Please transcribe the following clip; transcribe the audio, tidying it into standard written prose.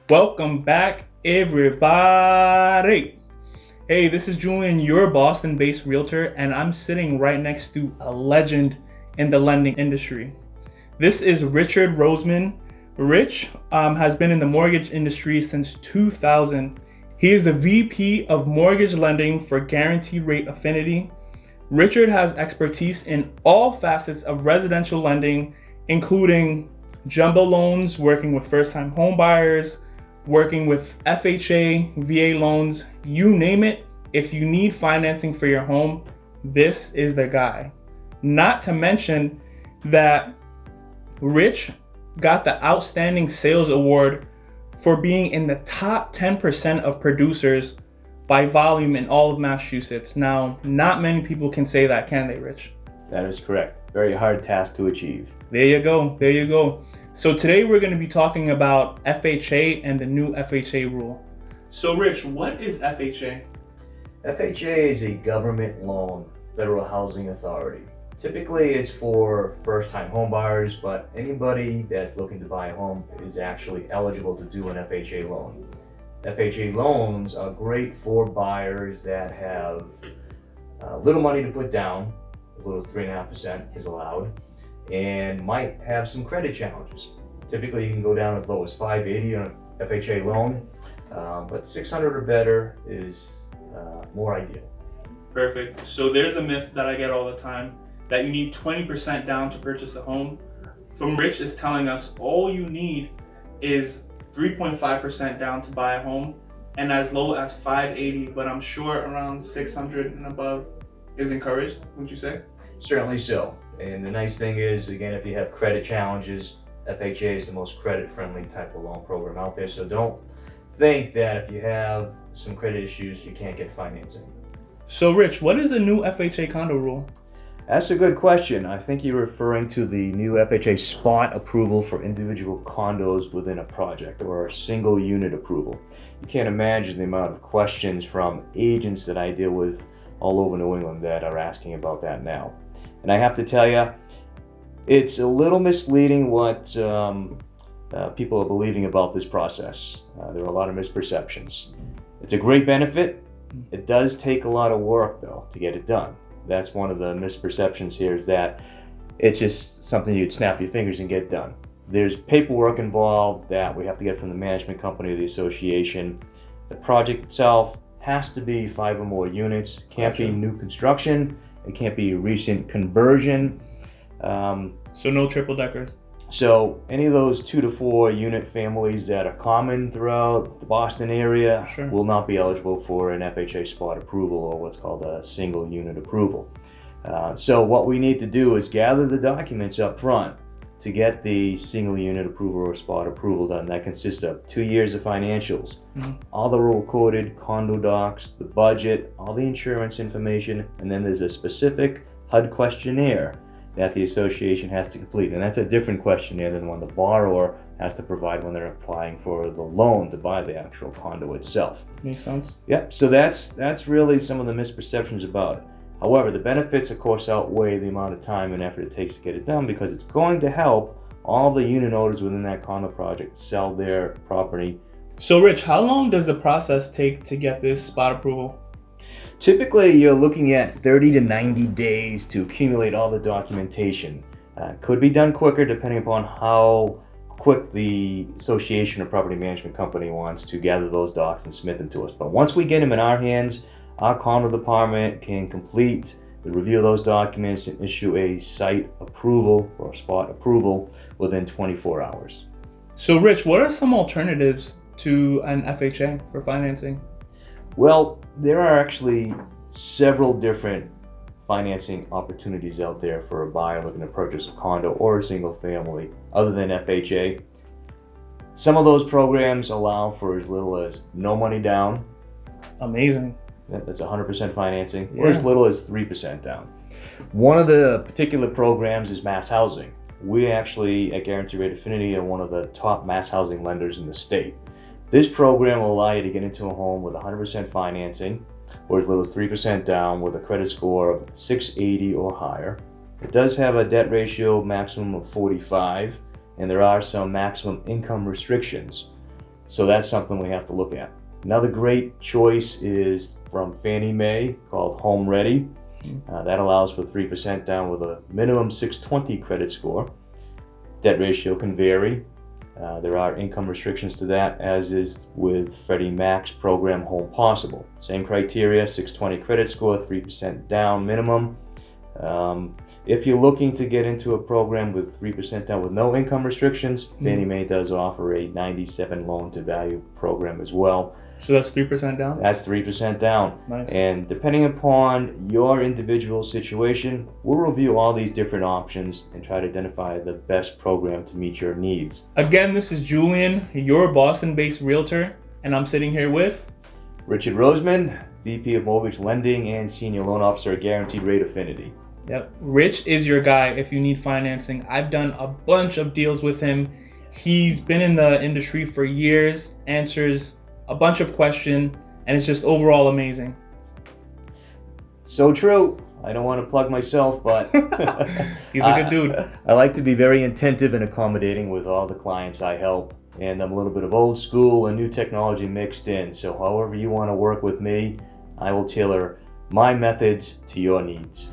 Welcome back, everybody. Hey, this is Julian, your Boston-based realtor, and I'm sitting right next to a legend in the lending industry. This is Richard Roseman. Rich has been in the mortgage industry since 2000. He is the VP of Mortgage Lending for Guaranteed Rate Affinity. Richard has expertise in all facets of residential lending, including jumbo loans, working with first-time home buyers, working with FHA, VA loans, you name it. If you need financing for your home, this is the guy. Not to mention that Rich got the Outstanding Sales Award for being in the top 10% of producers by volume in all of Massachusetts. Now, not many people can say that, can they, Rich? That is correct. Very hard task to achieve. There you go. There you go. So today we're going to be talking about FHA and the new FHA rule. So Rich, what is FHA? FHA is a government loan, Federal Housing Authority. Typically it's for first-time home buyers, but anybody that's looking to buy a home is actually eligible to do an FHA loan. FHA loans are great for buyers that have little money to put down, as little as 3.5% is allowed, and might have some credit challenges. Typically you can go down as low as 580 on an FHA loan, but 600 or better is more ideal. Perfect. So there's a myth that I get all the time that you need 20% down to purchase a home. From Rich is telling us all you need is 3.5% down to buy a home, and as low as 580, but I'm sure around 600 and above is encouraged, wouldn't you say? Certainly so. And the nice thing is, again, if you have credit challenges, FHA is the most credit-friendly type of loan program out there. So don't think that if you have some credit issues, you can't get financing. So Rich, what is the new FHA condo rule? That's a good question. I think you're referring to the new FHA spot approval for individual condos within a project, or a single unit approval. You can't imagine the amount of questions from agents that I deal with all over New England that are asking about that now. And I have to tell you, it's a little misleading what people are believing about this process. There are a lot of misperceptions. It's a great benefit. It does take a lot of work, though, to get it done. That's one of the misperceptions here, is that it's just something you'd snap your fingers and get done. There's paperwork involved that we have to get from the management company or the association. The project itself has to be 5 or more units, can't be new construction, it can't be recent conversion. So no triple deckers. So any of those 2 to 4 unit families that are common throughout the Boston area will not be eligible for an FHA spot approval, or what's called a single unit approval. So what we need to do is gather the documents up front to get the single unit approval or spot approval done. That consists of 2 years of financials, all the recorded condo docs, the budget, all the insurance information, and then there's a specific HUD questionnaire that the association has to complete. And that's a different questionnaire than one the borrower has to provide when they're applying for the loan to buy the actual condo itself. Makes sense. Yep, so that's really some of the misperceptions about it. However, the benefits, of course, outweigh the amount of time and effort it takes to get it done, because it's going to help all the unit owners within that condo project sell their property. So Rich, how long does the process take to get this spot approval? Typically, you're looking at 30 to 90 days to accumulate all the documentation. Could be done quicker depending upon how quick the association or property management company wants to gather those docs and submit them to us. But once we get them in our hands, our condo department can complete the review of those documents and issue a site approval or spot approval within 24 hours. So Rich, what are some alternatives to an FHA for financing? Well, there are actually several different financing opportunities out there for a buyer looking to purchase a condo or a single family other than FHA. Some of those programs allow for as little as no money down. Amazing. That's 100% financing, or as little as 3% down. One of the particular programs is mass housing. We actually, at Guaranteed Rate Affinity, are one of the top mass housing lenders in the state. This program will allow you to get into a home with 100% financing, or as little as 3% down, with a credit score of 680 or higher. It does have a debt ratio maximum of 45, and there are some maximum income restrictions. So that's something we have to look at. Another great choice is from Fannie Mae called Home Ready. That allows for 3% down with a minimum 620 credit score. Debt ratio can vary. There are income restrictions to that, as is with Freddie Mac's program Home Possible. Same criteria, 620 credit score, 3% down minimum. If you're looking to get into a program with 3% down with no income restrictions, Fannie Mae does offer a 97 loan to value program as well. So that's 3% down? That's 3% down. Nice. And depending upon your individual situation, we'll review all these different options and try to identify the best program to meet your needs. Again, this is Julian, your Boston-based realtor, and I'm sitting here with Richard Roseman, VP of Mortgage Lending and Senior Loan Officer at Guaranteed Rate Affinity. Yep. Rich is your guy if you need financing. I've done a bunch of deals with him. He's been in the industry for years, answers a bunch of questions, and it's just overall amazing. So true. I don't want to plug myself, but He's a good dude. I like to be very attentive and accommodating with all the clients I help. And I'm a little bit of old school and new technology mixed in. So however you want to work with me, I will tailor my methods to your needs.